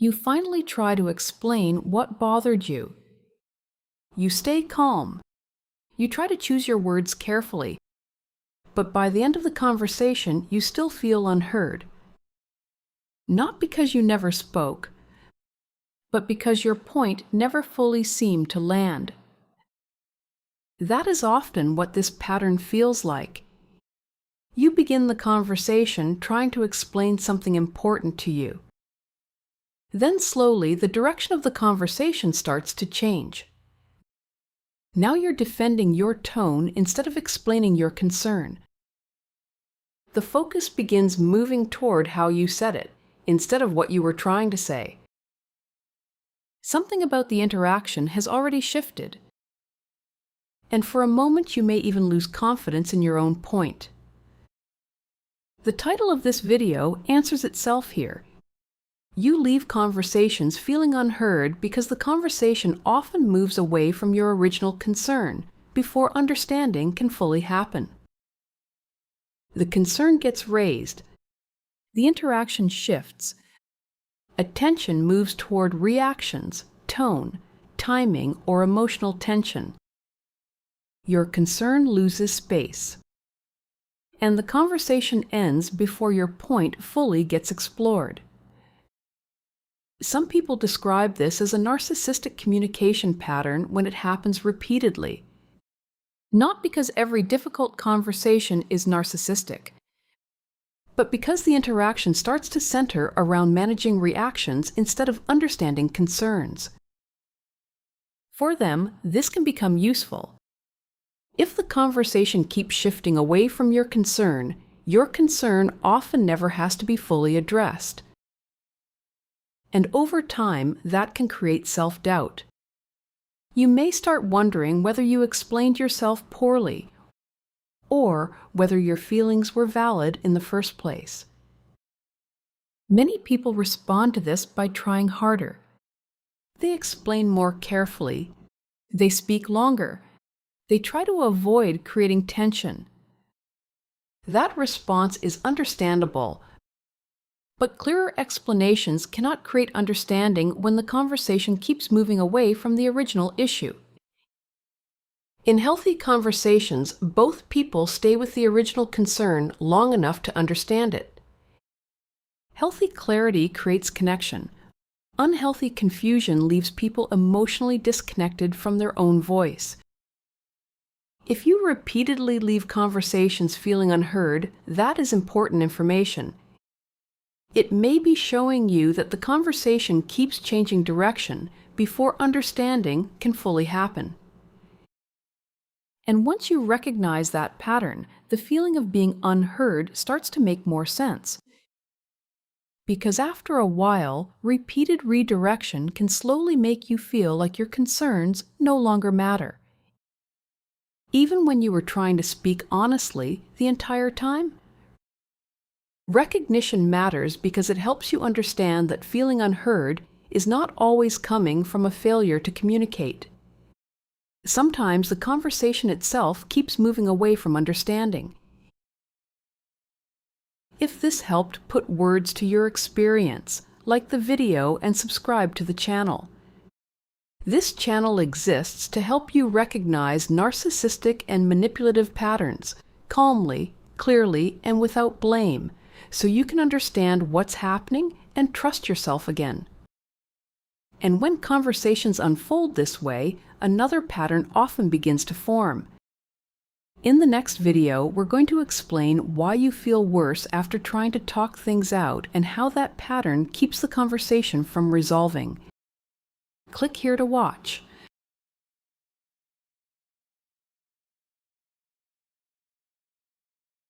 You finally try to explain what bothered you. You stay calm. You try to choose your words carefully, but by the end of the conversation, you still feel unheard. Not because you never spoke, but because your point never fully seemed to land. That is often what this pattern feels like. You begin the conversation trying to explain something important to you. Then slowly, the direction of the conversation starts to change. Now you're defending your tone instead of explaining your concern. The focus begins moving toward how you said it, instead of what you were trying to say. Something about the interaction has already shifted. And for a moment you may even lose confidence in your own point. The title of this video answers itself here. You leave conversations feeling unheard because the conversation often moves away from your original concern before understanding can fully happen. The concern gets raised. The interaction shifts. Attention moves toward reactions, tone, timing, or emotional tension. Your concern loses space. And the conversation ends before your point fully gets explored. Some people describe this as a narcissistic communication pattern when it happens repeatedly. Not because every difficult conversation is narcissistic, but because the interaction starts to center around managing reactions instead of understanding concerns. For them, this can become useful. If the conversation keeps shifting away from your concern often never has to be fully addressed. And over time, that can create self-doubt. You may start wondering whether you explained yourself poorly, or whether your feelings were valid in the first place. Many people respond to this by trying harder. They explain more carefully. They speak longer. They try to avoid creating tension. That response is understandable, but clearer explanations cannot create understanding when the conversation keeps moving away from the original issue. In healthy conversations, both people stay with the original concern long enough to understand it. Healthy clarity creates connection. Unhealthy confusion leaves people emotionally disconnected from their own voice. If you repeatedly leave conversations feeling unheard, that is important information. It may be showing you that the conversation keeps changing direction before understanding can fully happen. And once you recognize that pattern, the feeling of being unheard starts to make more sense. Because after a while, repeated redirection can slowly make you feel like your concerns no longer matter. Even when you were trying to speak honestly the entire time. Recognition matters because it helps you understand that feeling unheard is not always coming from a failure to communicate. Sometimes the conversation itself keeps moving away from understanding. If this helped put words to your experience, like the video and subscribe to the channel. This channel exists to help you recognize narcissistic and manipulative patterns calmly, clearly, and without blame, so you can understand what's happening and trust yourself again. And when conversations unfold this way, another pattern often begins to form. In the next video, we're going to explain why you feel worse after trying to talk things out and how that pattern keeps the conversation from resolving. Click here to watch.